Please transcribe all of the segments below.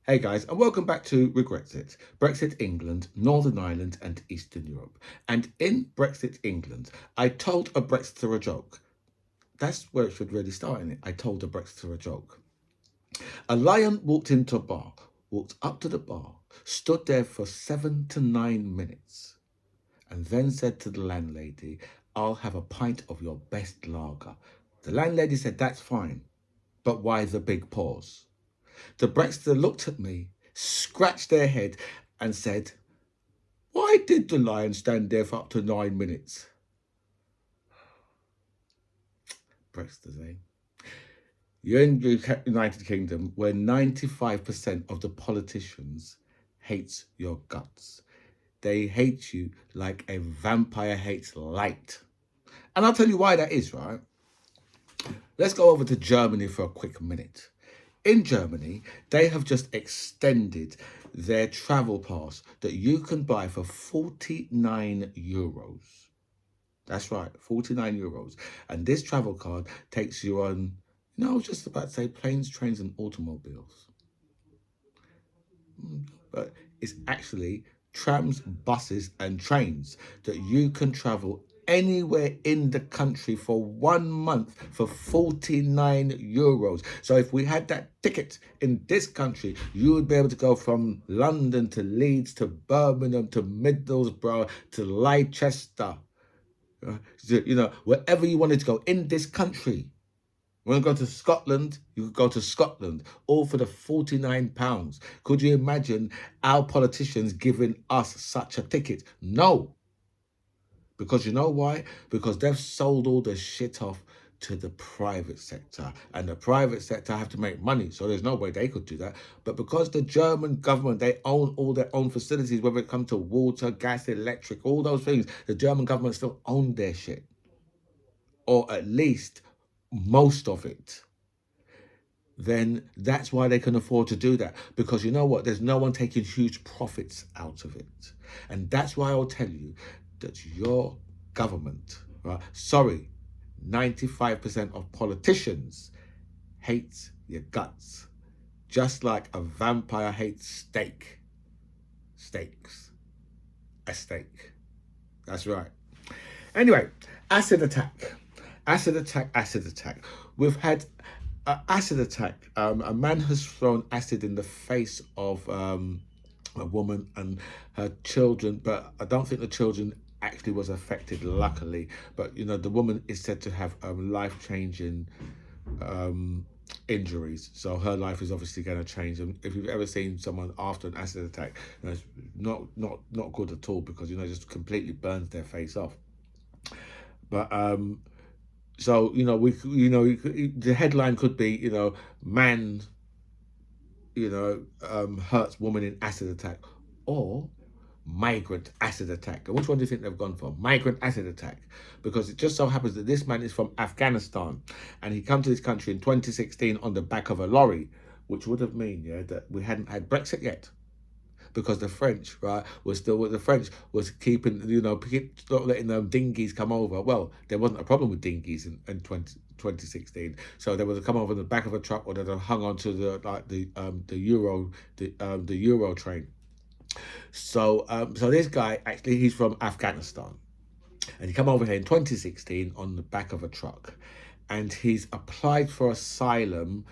Hey guys, and welcome back to Regrexit, Brexit England, Northern Ireland and Eastern Europe. And in Brexit England, I told a Brexiter a joke. That's where it should really start, in it. I told a Brexiter a joke. A lion walked into a bar, walked up to the bar, stood there for 7 to 9 minutes, and then said to the landlady, "I'll have a pint of your best lager." The landlady said, "That's fine, but why the big pause?" The Brexiter looked at me, scratched their head, and said, "Why did the lion stand there for up to 9 minutes?" Brexiters, eh? You're in the United Kingdom where 95% of the politicians hates your guts. They hate you like a vampire hates light. And I'll tell you why that is, right? Let's go over to Germany for a quick minute. In Germany, they have just extended their travel pass that you can buy for 49 euros. That's right, 49 euros. And this travel card takes you on, I was just about to say planes, trains, and automobiles. But it's actually trams, buses, and trains that you can travel anywhere in the country for 1 month for 49 euros. So if we had that ticket in this country, you would be able to go from London to Leeds to Birmingham to Middlesbrough to Leicester, wherever you wanted to go in this country. You want to go to Scotland, you could go to Scotland, all for the £49. Could you imagine our politicians giving us such a ticket? No. Because you know why? Because they've sold all the shit off to the private sector, and the private sector have to make money, so there's no way they could do that. But because the German government, they own all their own facilities, whether it comes to water, gas, electric, all those things, the German government still own their shit, or at least most of it. Then that's why they can afford to do that. Because you know what? There's no one taking huge profits out of it. And that's why I'll tell you that your government, right? 95% of politicians hate your guts. Just like a vampire hates steak. Steaks. A steak. That's right. Anyway, acid attack. Acid attack, acid attack. We've had acid attack. A man has thrown acid in the face of a woman and her children, but I don't think the children actually was affected, luckily. But the woman is said to have life-changing injuries, so her life is obviously going to change. And if you've ever seen someone after an acid attack, it's not good at all, because it just completely burns their face off. But so the headline could be man hurts woman in acid attack, or migrant acid attack. And which one do you think they've gone for? Migrant acid attack, because it just so happens that this man is from Afghanistan, and he came to this country in 2016 on the back of a lorry, which would have meant that we hadn't had Brexit yet. Because the French, right, the French was keeping, not letting them dinghies come over. Well, there wasn't a problem with dinghies in 2016. So they would have come over in the back of a truck, or they'd have hung onto the Euro train. So this guy, actually, he's from Afghanistan, and he came over here in 2016 on the back of a truck, and he's applied for asylum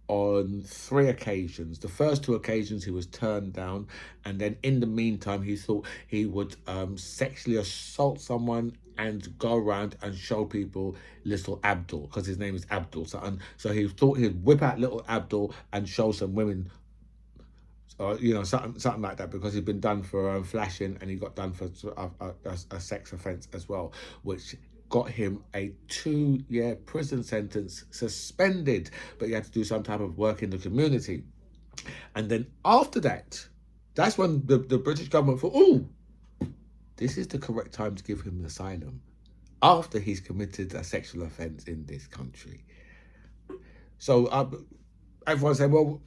on 3 occasions. The first 2 occasions he was turned down, and then in the meantime he thought he would sexually assault someone and go around and show people little Abdul, because his name is Abdul. So he thought he'd whip out little Abdul and show some women, or something like that, because he'd been done for flashing, and he got done for a sex offence as well, which got him a 2-year prison sentence, suspended, but he had to do some type of work in the community. And then after that, that's when the British government thought, oh, this is the correct time to give him asylum, after he's committed a sexual offence in this country. So everyone said, well,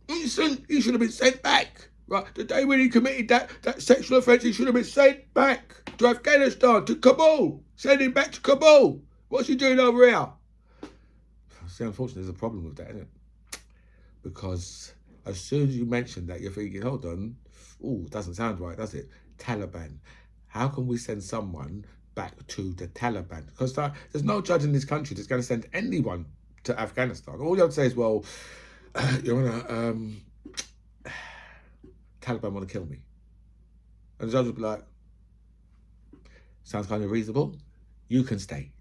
he should have been sent back. Right, the day when he committed that sexual offence, he should have been sent back to Afghanistan, to Kabul. Send him back to Kabul. What's he doing over here? See, unfortunately, there's a problem with that, isn't it? Because as soon as you mention that, you're thinking, hold on, ooh, doesn't sound right, does it? Taliban. How can we send someone back to the Taliban? Because there's no judge in this country that's going to send anyone to Afghanistan. All you have to say is, well, Your Honor, Taliban want to kill me. And the judge would be like, sounds kind of reasonable. You can stay.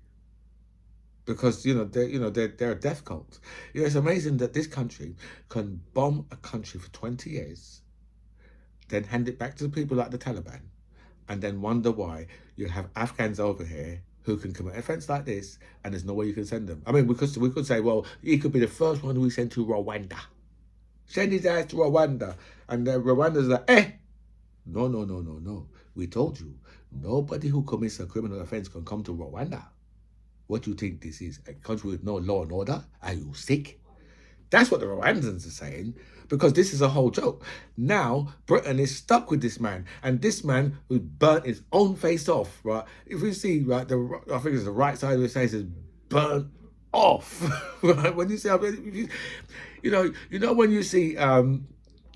Because they're a death cult. It's amazing that this country can bomb a country for 20 years, then hand it back to the people like the Taliban, and then wonder why you have Afghans over here who can commit an offence like this, and there's no way you can send them. I mean, we could say, well, he could be the first one we send to Rwanda. Send his ass to Rwanda, and then Rwanda's like, no. We told you, nobody who commits a criminal offence can come to Rwanda. What do you think this is? A country with no law and order? Are you sick? That's what the Rwandans are saying, because this is a whole joke. Now, Britain is stuck with this man, and this man who burnt his own face off, right? If we see, right, I think it's the right side of his face is burnt off, right? When you see, when you see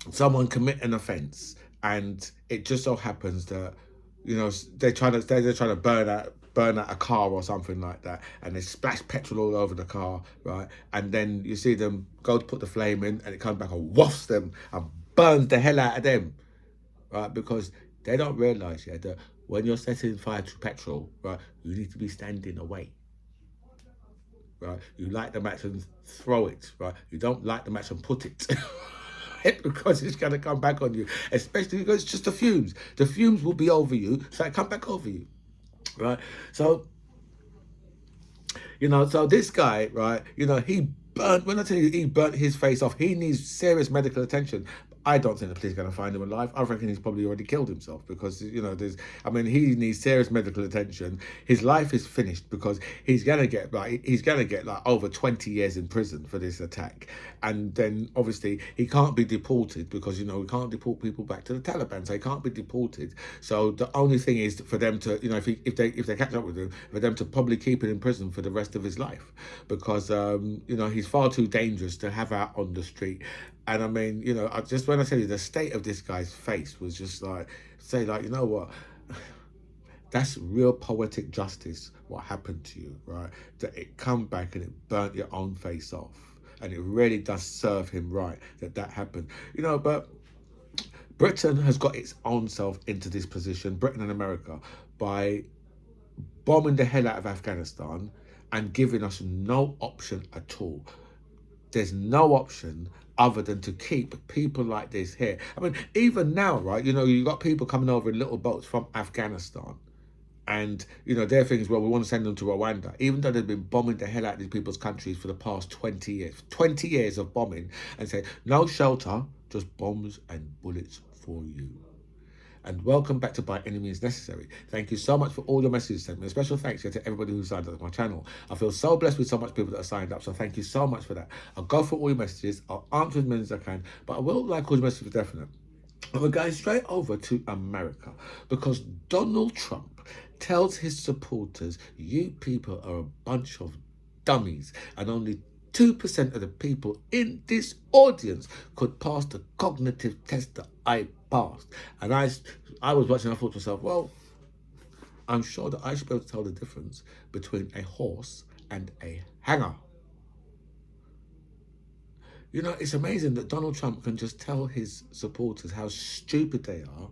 someone commit an offence, and it just so happens that, they're trying to burn out a car or something like that, and they splash petrol all over the car, right? And then you see them go to put the flame in, and it comes back and wafts them and burns the hell out of them, right? Because they don't realise yet that when you're setting fire to petrol, right, you need to be standing away, right? You light the match and throw it, right? You don't light the match and put it. Because it's going to come back on you, especially because it's just the fumes. The fumes will be over you, so it come back over you. Right, so so this guy, right, he burnt. When I tell you he burnt his face off, he needs serious medical attention. I don't think the police are going to find him alive. I reckon he's probably already killed himself, because he needs serious medical attention. His life is finished, because he's gonna get like over 20 years in prison for this attack, and then obviously he can't be deported, because we can't deport people back to the Taliban, so he can't be deported. So the only thing is for them to, if they catch up with him, for them to probably keep him in prison for the rest of his life, because he's far too dangerous to have out on the street. And I mean, when I tell you the state of this guy's face was just like, you know what? That's real poetic justice, what happened to you, right? That it come back and it burnt your own face off. And it really does serve him right that happened. But Britain has got its own self into this position, Britain and America, by bombing the hell out of Afghanistan and giving us no option at all. There's no option other than to keep people like this here. I mean, even now, right, you got people coming over in little boats from Afghanistan. And, their things, well, we want to send them to Rwanda, even though they've been bombing the hell out of these people's countries for the past 20 years. 20 years of bombing, and say, no shelter, just bombs and bullets for you. And welcome back to By Any Means Necessary. Thank you so much for all your messages sent me. A special thanks here to everybody who signed up to my channel. I feel so blessed with so much people that are signed up, so thank you so much for that. I'll go through all your messages. I'll answer as many as I can, but I will like all your messages for definite. And we're going straight over to America, because Donald Trump tells his supporters, you people are a bunch of dummies, and only 2% of the people in this audience could pass the cognitive test that I passed. And I was watching, I thought to myself, well, I'm sure that I should be able to tell the difference between a horse and a hanger. It's amazing that Donald Trump can just tell his supporters how stupid they are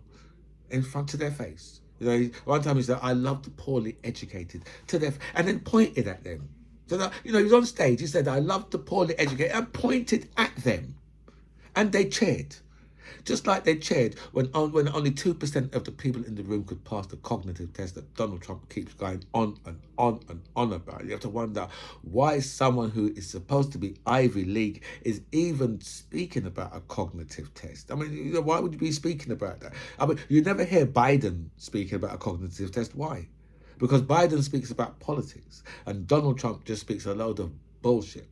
in front of their face. One time he said, I love the poorly educated, and then pointed at them. So that, he was on stage, he said, I love the poorly educated, and pointed at them. And they cheered. Just like they cheered when only 2% of the people in the room could pass the cognitive test that Donald Trump keeps going on and on and on about. You have to wonder why someone who is supposed to be Ivy League is even speaking about a cognitive test. I mean, why would you be speaking about that? I mean, you never hear Biden speaking about a cognitive test. Why? Because Biden speaks about politics, and Donald Trump just speaks a load of bullshit.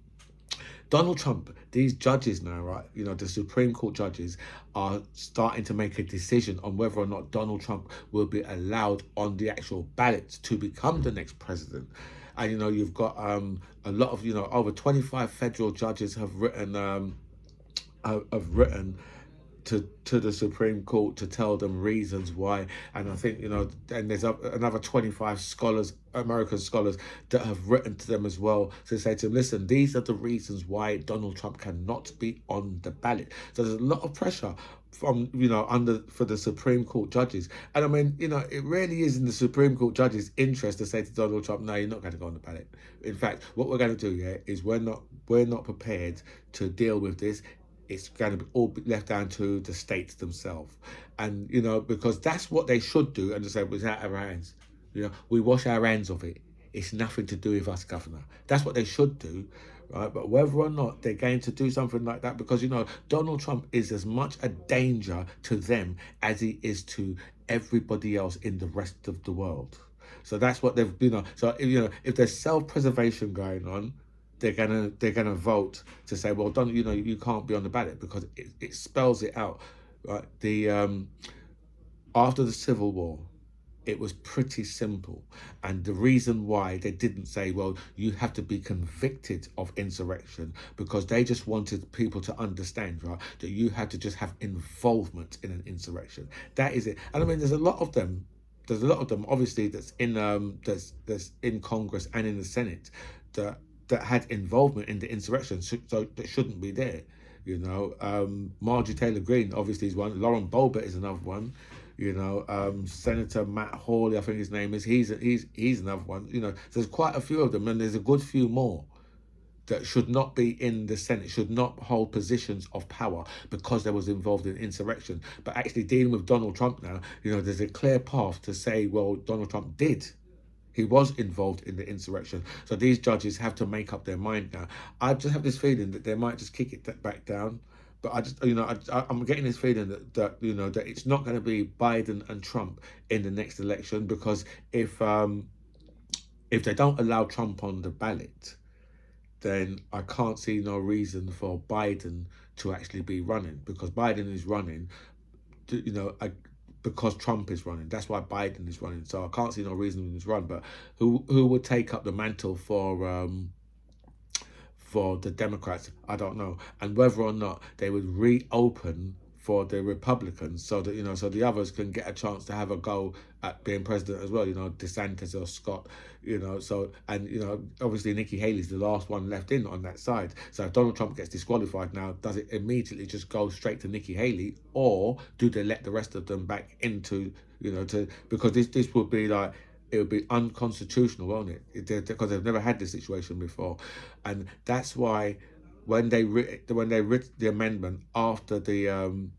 Donald Trump, these judges now, right, the Supreme Court judges are starting to make a decision on whether or not Donald Trump will be allowed on the actual ballot to become the next president. And, you've got a lot of, over 25 federal judges have written have written to the Supreme Court to tell them reasons why. And I think, and there's another 25 scholars, American scholars, that have written to them as well to say to them, listen, these are the reasons why Donald Trump cannot be on the ballot. So there's a lot of pressure from, under for the Supreme Court judges. And I mean, it really is in the Supreme Court judges' interest to say to Donald Trump, no, you're not going to go on the ballot. In fact, what we're going to do here is we're not prepared to deal with this. It's going to be all left down to the states themselves. And, because that's what they should do, and just say, it's out of our hands. We wash our hands of it. It's nothing to do with us, Governor. That's what they should do, right? But whether or not they're going to do something like that, because, Donald Trump is as much a danger to them as he is to everybody else in the rest of the world. So that's what they've, so, if there's self-preservation going on, they're gonna vote to say, well, don't you can't be on the ballot because it spells it out, right? The After the Civil War, it was pretty simple, and the reason why they didn't say, well, you have to be convicted of insurrection, because they just wanted people to understand, right, that you had to just have involvement in an insurrection. That is it. And I mean, there's a lot of them. There's a lot of them, obviously, that's in that's in Congress and in the Senate that had involvement in the insurrection, so that shouldn't be there. Marjorie Taylor Greene obviously is one. Lauren Boebert is another one. Senator Matt Hawley, I think his name is. He's another one. There's quite a few of them, and there's a good few more that should not be in the Senate, should not hold positions of power because they was involved in insurrection. But actually dealing with Donald Trump now, there's a clear path to say, well, Donald Trump did. He was involved in the insurrection. So these judges have to make up their mind now. I just have this feeling that they might just kick it back down. But I just, I'm getting this feeling that it's not going to be Biden and Trump in the next election, because if they don't allow Trump on the ballot, then I can't see no reason for Biden to actually be running, because Biden is running, because Trump is running. That's why Biden is running. So I can't see no reason to run. But who would take up the mantle for the Democrats? I don't know. And whether or not they would reopen for the Republicans, so that so the others can get a chance to have a go at being president as well. DeSantis or Scott. So, and obviously Nikki Haley's the last one left in on that side. So if Donald Trump gets disqualified now, does it immediately just go straight to Nikki Haley, or do they let the rest of them back into because this would be like, it would be unconstitutional, won't it? Because they've never had this situation before, and that's why when they writ the amendment after the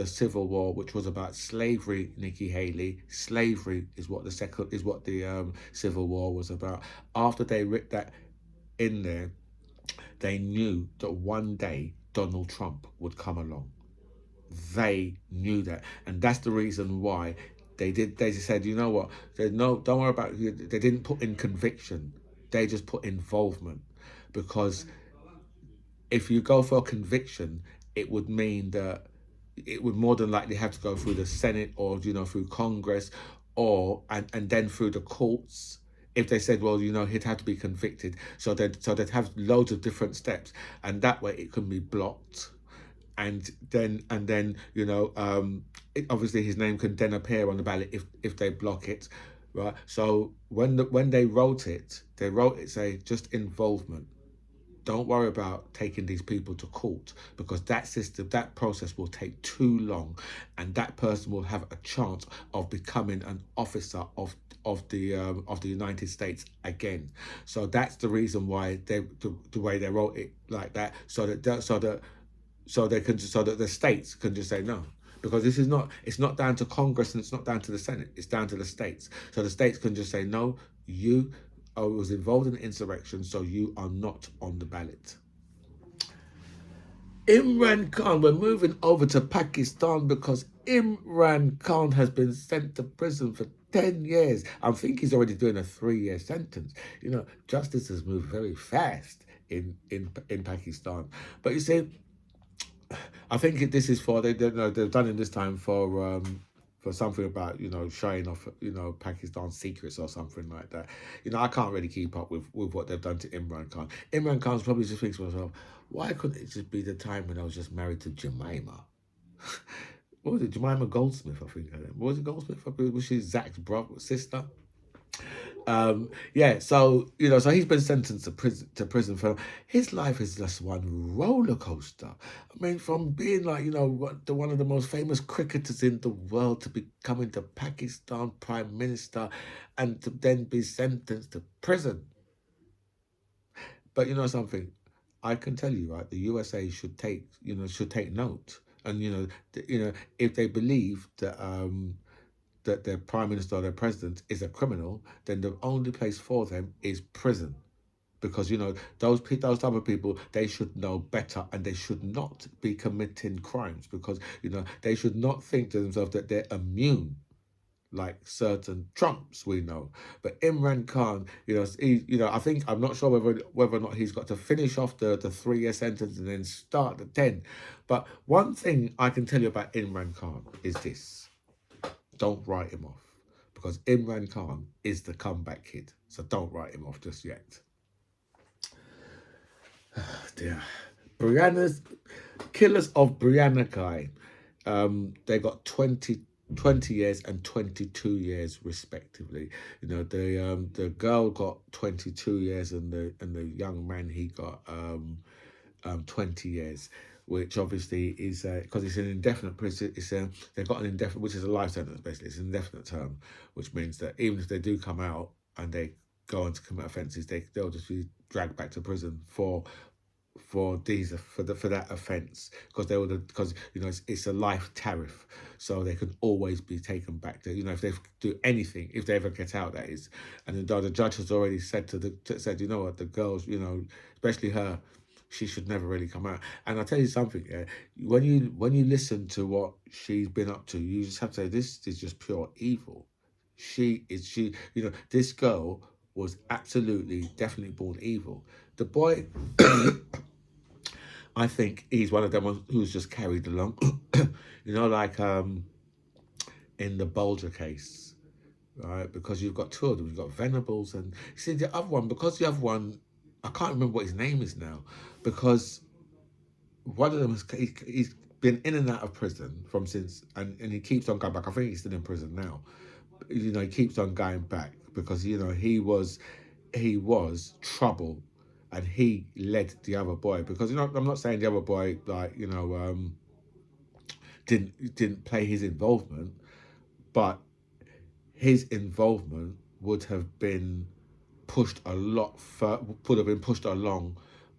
Civil War, which was about slavery, Nikki Haley, slavery is what the Civil War was about. After they writ that in there, they knew that one day Donald Trump would come along. They knew that, and that's the reason why they did. They said, you know what? Don't worry about. They didn't put in conviction. They just put involvement, because if you go for a conviction, it would mean that it would more than likely have to go through the Senate, or through Congress, or and then through the courts. If they said, well, he'd have to be convicted, so they'd have loads of different steps, and that way it can be blocked. And then obviously his name can then appear on the ballot if they block it, right? So when they wrote it say just involvement. Don't worry about taking these people to court, because that process will take too long, and that person will have a chance of becoming an officer of the United States again. So that's the reason why the way they wrote it like that, so that the states can just say no, because it's not down to Congress, and it's not down to the Senate, it's down to the states. So the states can just say, no, you was involved in the insurrection, so you are not on the ballot. Imran Khan, we're moving over to Pakistan, because Imran Khan has been sent to prison for 10 years. I think he's already doing a 3-year sentence. Justice has moved very fast in Pakistan. But you see, I think this is they've done it this time for for something about, you know, showing off, you know, Pakistan secrets or something like that. You know, I can't really keep up with what they've done to Imran Khan. Imran Khan's probably just thinks to himself, why couldn't it just be the time when I was just married to Jemima? What was it, Jemima Goldsmith? I think her name. What was it, Goldsmith? Was she Zach's brother, sister? Yeah, so you know, so he's been sentenced to prison for his life is just one roller coaster. I mean, from being like, you know, one of the most famous cricketers in the world to becoming the Pakistan Prime Minister and to then be sentenced to prison. But you know something, I can tell you, right, the USA should take note. And if they believe that their prime minister or their president is a criminal, then the only place for them is prison. Because those type of people, they should know better, and they should not be committing crimes, because they should not think to themselves that they're immune like certain Trumps we know. But Imran Khan, I think, I'm not sure whether or not he's got to finish off the 3 year sentence and then start the 10. But one thing I can tell you about Imran Khan is this: don't write him off, because Imran Khan is the comeback kid. So don't write him off just yet. Dear. Brianna's Killers of Brianna guy. They got 20 years and 22 years respectively. The girl got 22 years, and the young man, he got 20 years, which obviously is because it's an indefinite prison. They've got an indefinite, which is a life sentence basically. It's an indefinite term, which means that even if they do come out and they go on to commit offences, they'll just be dragged back to prison for that offence, because it's a life tariff, so they can always be taken back to, if they do anything, if they ever get out, that is. And the judge has already said said, you know what, the girls, especially her, she should never really come out. And I'll tell you something, yeah, when you listen to what she's been up to, you just have to say, this is just pure evil. This girl was absolutely, definitely born evil. The boy, I think he's one of them who's just carried along. Like in the Bulger case, right? Because you've got two of them. You've got Venables, and you see the other one, because the other one, I can't remember what his name is now, because one of them he's been in and out of prison from since, and he keeps on going back. I think he's still in prison now. He keeps on going back because he was trouble, and he led the other boy, because I'm not saying the other boy, like, didn't play his involvement, but his involvement would have been pushed a lot would have been pushed along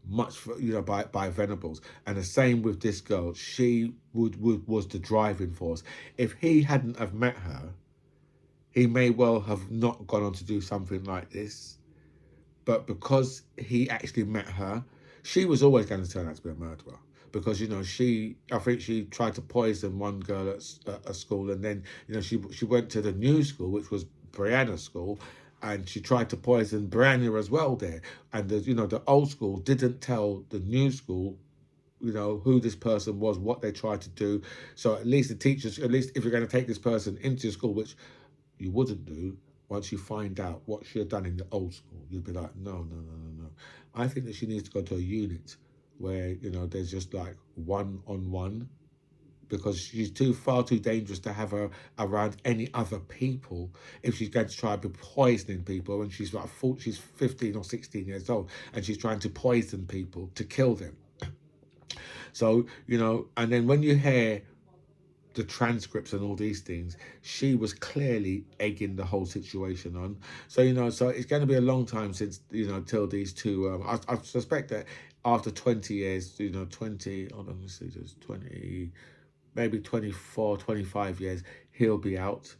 much by Venables. And the same with this girl. She was the driving force. If he hadn't have met her, he may well have not gone on to do something like this. But because he actually met her, she was always going to turn out to be a murderer. Because I think she tried to poison one girl at a school, and then she went to the new school, which was Brianna's school, and she tried to poison Brianna as well there. And the old school didn't tell the new school who this person was, what they tried to do. So at least the teachers, at least if you're going to take this person into your school, which you wouldn't do, once you find out what she had done in the old school, you'd be like, no, no, no, no, no. I think that she needs to go to a unit where there's just like one-on-one, because she's far too dangerous to have her around any other people if she's going to try to be poisoning people. And she's like she's 15 or 16 years old, and she's trying to poison people to kill them. So and then when you hear the transcripts and all these things, she was clearly egging the whole situation on. So so it's going to be a long time since till these two. I suspect that after 20 years, 20. Hold on, let's see, just 20, maybe 24, 25 years, he'll be out.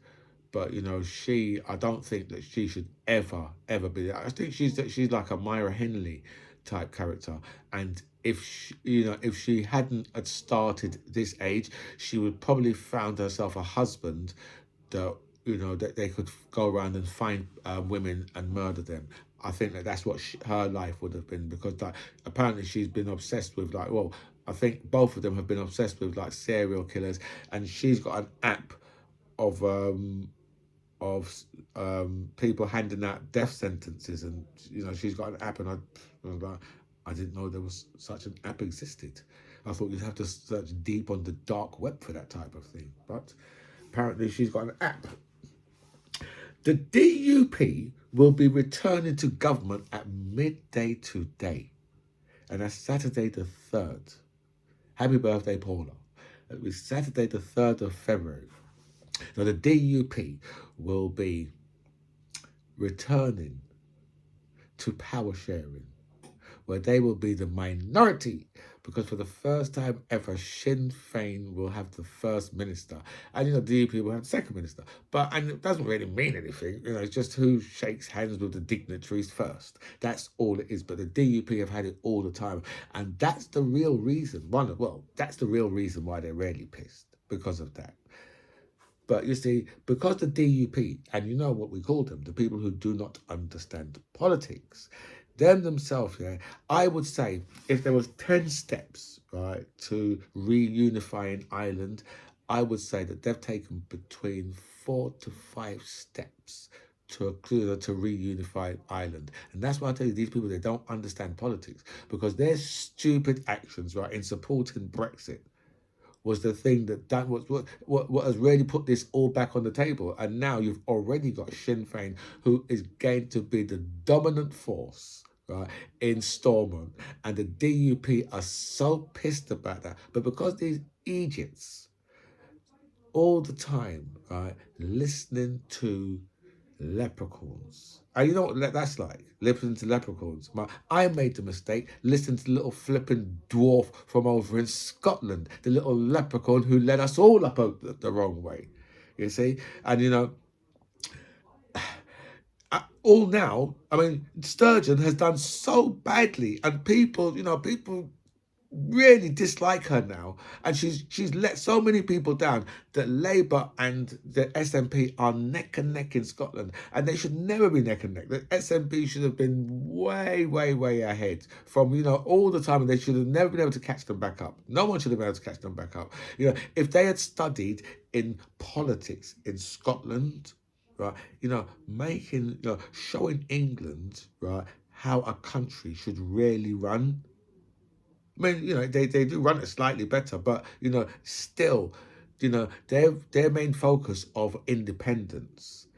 But I don't think that she should ever be there. I think she's like a Myra Henley type character, and if she hadn't had started this age, she would probably found herself a husband that that they could go around and find women and murder them. I think that's what her life would have been, because apparently she's been obsessed with, like, well, I think both of them have been obsessed with like serial killers, and she's got an app of people handing out death sentences, and she's got an app, and I was like, I didn't know there was such an app existed. I thought you'd have to search deep on the dark web for that type of thing, but apparently she's got an app. The DUP will be returning to government at midday today, and that's Saturday the 3rd. Happy birthday, Paula. It was Saturday the 3rd of February. So the DUP will be returning to power sharing, where they will be the minority, because for the first time ever, Sinn Féin will have the first minister, and DUP will have the second minister. And it doesn't really mean anything. It's just who shakes hands with the dignitaries first. That's all it is. But the DUP have had it all the time, and that's the real reason. That's the real reason why they're really pissed, because of that. But you see, because the DUP, and you know what we call them, the people who do not understand politics, them themselves, I would say if there was 10 steps, right, to reunifying Ireland, I would say that they've taken between 4 to 5 steps to reunify Ireland. And that's why I tell you, these people, they don't understand politics, because their stupid actions, right, in supporting Brexit was the thing that was what has really put this all back on the table. And now you've already got Sinn Féin, who is going to be the dominant force, right, in Stormont. And the DUP are so pissed about that. But because these Egypts all the time, right, listening to leprechauns. And you know what that's like? Listening to leprechauns. I made the mistake listening to the little flipping dwarf from over in Scotland, the little leprechaun who led us all up the wrong way. You see? And all now, I mean, Sturgeon has done so badly, and people really dislike her now, and she's let so many people down that Labour and the SNP are neck and neck in Scotland, and they should never be neck and neck. The SNP should have been way, way, way ahead from all the time, and they should have never been able to catch them back up. No one should have been able to catch them back up. If they had studied in politics in Scotland, right, showing England, right, how a country should really run. I mean, they do run it slightly better, but still, their main focus of independence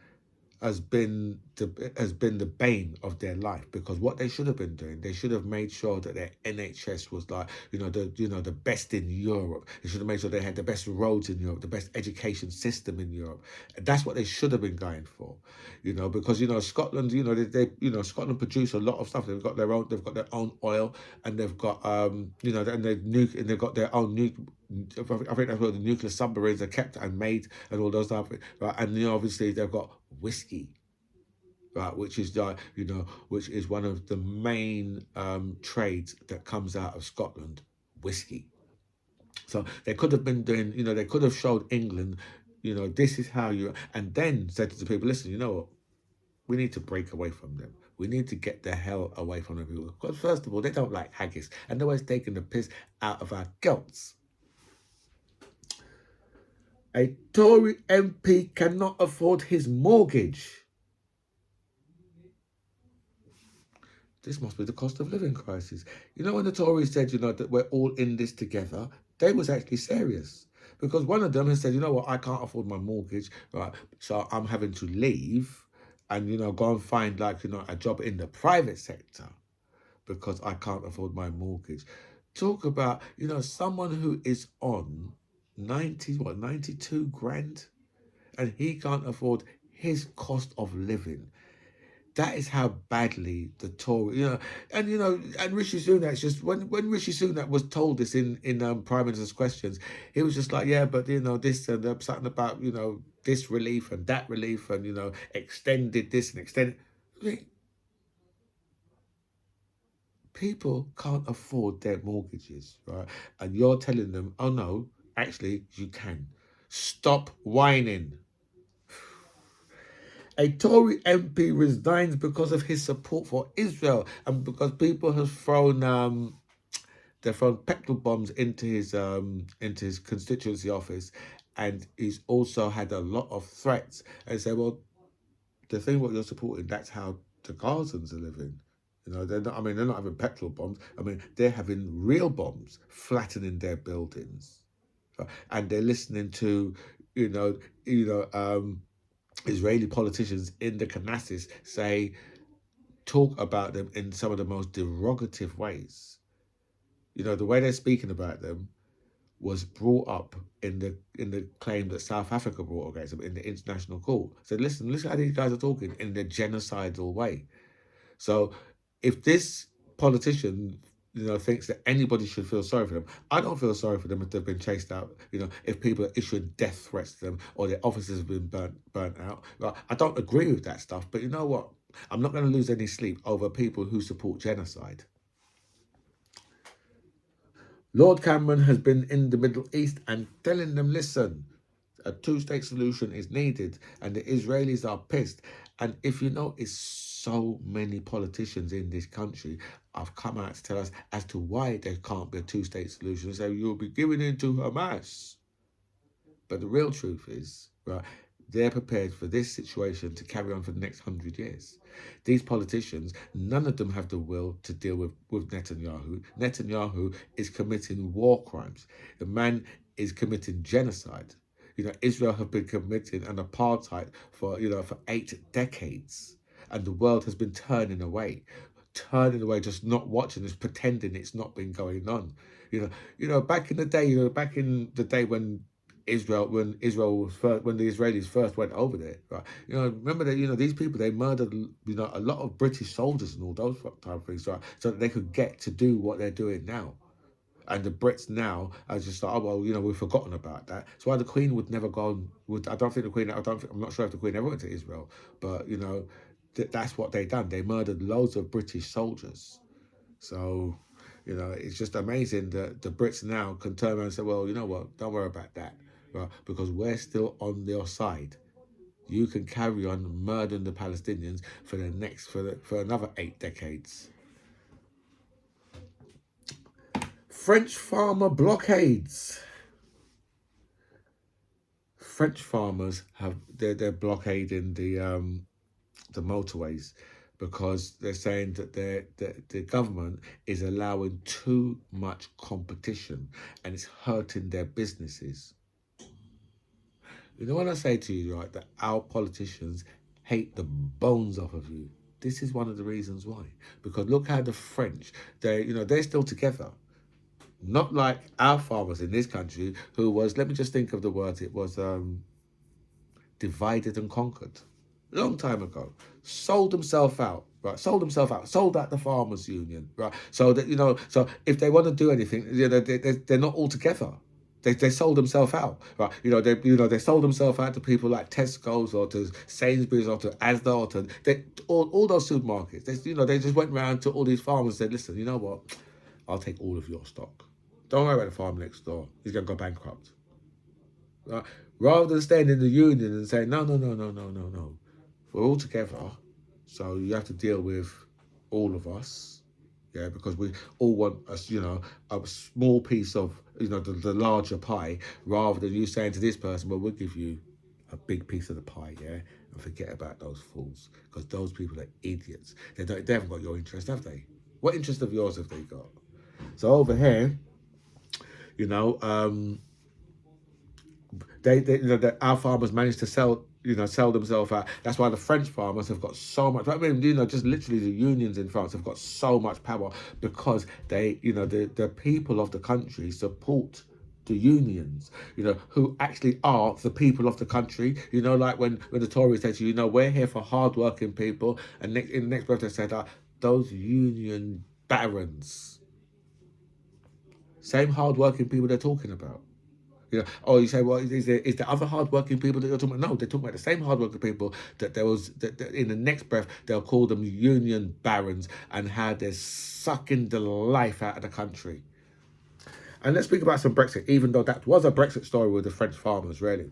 has been the bane of their life, because what they should have been doing, they should have made sure that their NHS was like the best in Europe. They should have made sure they had the best roads in Europe, the best education system in Europe. That's what they should have been going for, because Scotland, Scotland produce a lot of stuff. They've got their own oil, and they've got and they've got their own I think that's where the nuclear submarines are kept and made, and all those stuff, right? And obviously they've got whiskey, right, which is which is one of the main trades that comes out of Scotland, whiskey. So they could have been doing, they could have showed England, this is how you, and then said to the people, listen, you know what, we need to break away from them. We need to get the hell away from the people. Because first of all, they don't like haggis, and they're always taking the piss out of our guts. A Tory MP cannot afford his mortgage. This must be the cost of living crisis. When the Tories said, that we're all in this together, they was actually serious. Because one of them has said, you know what, I can't afford my mortgage, right? So I'm having to leave and, go and find a job in the private sector because I can't afford my mortgage. Talk about, someone who is on 92 grand, and he can't afford his cost of living. That is how badly the Tory, and Rishi Sunak, just when Rishi Sunak was told this in Prime Minister's questions, he was just like, yeah, but this and something about this relief and that relief, and extended this and extended. I mean, people can't afford their mortgages, right? And you're telling them, oh no, actually you can. Stop whining. A Tory MP resigns because of his support for Israel, and because people have thrown they're throwing petrol bombs into his constituency office, and he's also had a lot of threats. And say, well, the thing what you're supporting, that's how the Gazans are living. You know, they're not. I mean, they're not having petrol bombs. I mean, they're having real bombs flattening their buildings, and they're listening to, you know, you know, Israeli politicians in the Knesset talk about them in some of the most derogative ways. You know, the way they're speaking about them was brought up in the claim that South Africa brought against them in the international court. So listen how these guys are talking in the genocidal way. So if this politician, you know, thinks that anybody should feel sorry for them, I don't feel sorry for them if they've been chased out. You know, if people are issuing death threats to them or their offices have been burnt out. Like, I don't agree with that stuff. But you know what? I'm not going to lose any sleep over people who support genocide. Lord Cameron has been in the Middle East and telling them, listen, a two-state solution is needed, and the Israelis are pissed. And if you notice, so many politicians in this country have come out to tell us as to why there can't be a two-state solution. So you'll be giving in to Hamas. But the real truth is, right, they're prepared for this situation to carry on for the next 100 years. These politicians, none of them have the will to deal with Netanyahu. Netanyahu is committing war crimes. The man is committing genocide. You know, Israel have been committing an apartheid for 8 decades. And the world has been turning away, just not watching, just pretending it's not been going on. Back in the day, when Israel was first, when the Israelis first went over there, right? Remember that these people, they murdered a lot of British soldiers and all those type of things, right? So that they could get to do what they're doing now. And the Brits now are just like, oh well, we've forgotten about that. So why the Queen would never go on? I don't think the Queen. I'm not sure if the Queen ever went to Israel, but that's what they done. They murdered loads of British soldiers. So, it's just amazing that the Brits now can turn around and say, well, you know what? Don't worry about that, right? Because we're still on your side. You can carry on murdering the Palestinians for another 8 decades. French farmer blockades. French farmers they're blockading the motorways because they're saying that the government is allowing too much competition and it's hurting their businesses. When I say to you, right, that our politicians hate the bones off of you, this is one of the reasons why. Because look how the French, they're still together. Not like our farmers in this country who was, let me just think of the words, it was divided and conquered. Long time ago. Sold himself out, right? Sold out the farmers union, right? So that, so if they want to do anything, they're not all together. They sold themselves out, right? They sold themselves out to people like Tesco's or to Sainsbury's or to Asda or to all those supermarkets. They just went round to all these farmers and said, listen, you know what? I'll take all of your stock. Don't worry about the farm next door. He's going to go bankrupt. Right? Rather than staying in the union and saying, no. We're all together. So you have to deal with all of us. Yeah, because we all want a small piece of, the larger pie, rather than you saying to this person, well, we'll give you a big piece of the pie, yeah? And forget about those fools. Because those people are idiots. They haven't got your interest, have they? What interest of yours have they got? So over here, our farmers managed to sell themselves out. That's why the French farmers have got so much. I mean, just literally the unions in France have got so much power because the people of the country support the unions, who actually are the people of the country. Like when the Tories say to you, we're here for hardworking people, and in the next breath they said, those union barons. Same hardworking people they're talking about. You say, well, is there other hardworking people that you're talking about? No, they're talking about the same hardworking people that that in the next breath, they'll call them union barons and how they're sucking the life out of the country. And let's speak about some Brexit, even though that was a Brexit story with the French farmers, really.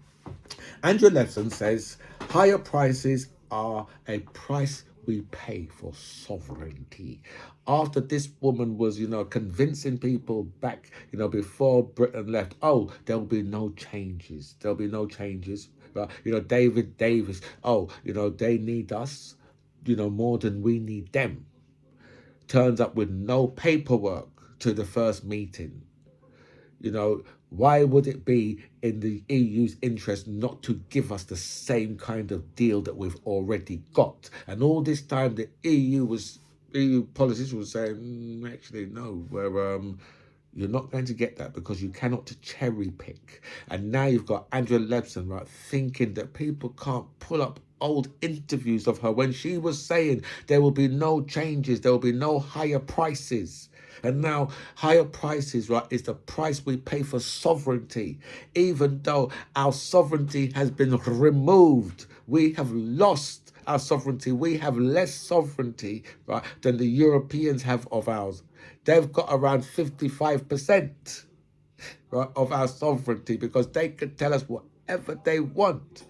Andrew Leveson says, higher prices are a price we pay for sovereignty. After this woman was, convincing people back, before Britain left, oh, there'll be no changes. There'll be no changes. But, David Davis, oh, they need us, more than we need them. Turns up with no paperwork to the first meeting. Why would it be in the EU's interest not to give us the same kind of deal that we've already got? And all this time, the EU politicians were saying, actually, no, you're not going to get that because you cannot cherry pick. And now you've got Angela Leibson, right, thinking that people can't pull up old interviews of her when she was saying there will be no changes, there will be no higher prices. And now higher prices, right, is the price we pay for sovereignty. Even though our sovereignty has been removed, we have lost our sovereignty. We have less sovereignty, right, than the Europeans have of ours. They've got around 55%, right, of our sovereignty because they could tell us whatever they want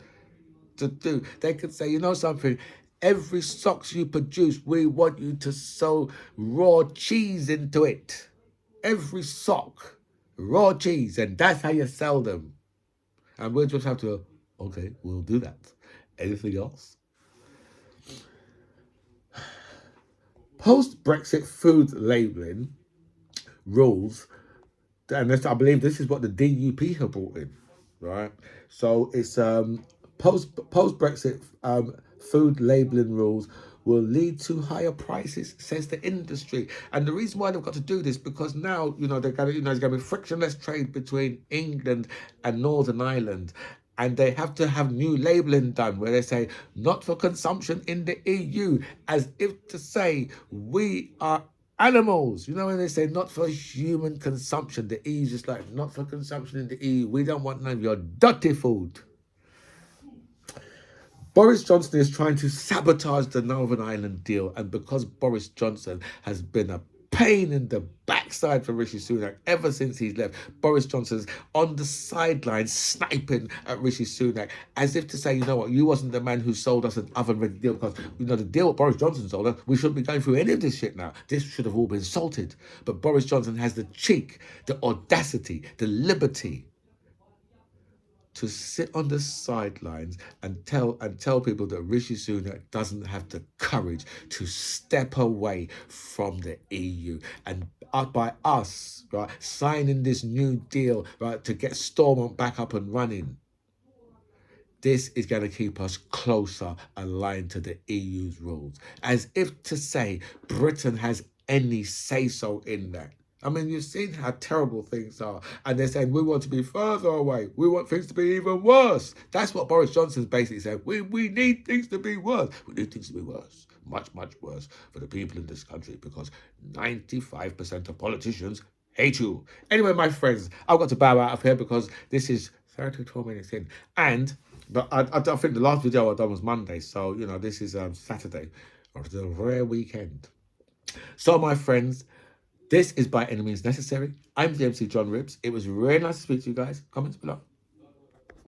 to do. They could say, something, every socks you produce, we want you to sew raw cheese into it. Every sock, raw cheese, and that's how you sell them. And we'll just have to, okay, we'll do that. Anything else? Post-Brexit food labelling rules, and I believe this is what the DUP have brought in, right? So it's post-Brexit food labelling rules will lead to higher prices, says the industry. And the reason why they've got to do this because now, they're going to, there's going to be frictionless trade between England and Northern Ireland. And they have to have new labelling done where they say, not for consumption in the EU, as if to say, we are animals. When they say not for human consumption, the EU's just like, not for consumption in the EU. We don't want none of your dirty food. Boris Johnson is trying to sabotage the Northern Ireland deal, and because Boris Johnson has been a pain in the backside for Rishi Sunak ever since he's left, Boris Johnson's on the sidelines sniping at Rishi Sunak as if to say, you know what, you wasn't the man who sold us an oven-ready deal because, the deal what Boris Johnson sold us, we shouldn't be going through any of this shit now. This should have all been salted. But Boris Johnson has the cheek, the audacity, the liberty to sit on the sidelines and tell people that Rishi Sunak doesn't have the courage to step away from the EU. And by us, right, signing this new deal, right, to get Stormont back up and running, this is going to keep us closer aligned to the EU's rules. As if to say Britain has any say-so in that. I mean, you've seen how terrible things are. And they're saying, we want to be further away. We want things to be even worse. That's what Boris Johnson's basically said. We need things to be worse. We need things to be worse. Much, much worse for the people in this country because 95% of politicians hate you. Anyway, my friends, I've got to bow out of here because this is 32 minutes in. But I think the last video I done was Monday. So, this is Saturday of the rare weekend. So, my friends, this is By Any Means Necessary. I'm the MC John Ribs. It was really nice to speak to you guys. Comments below.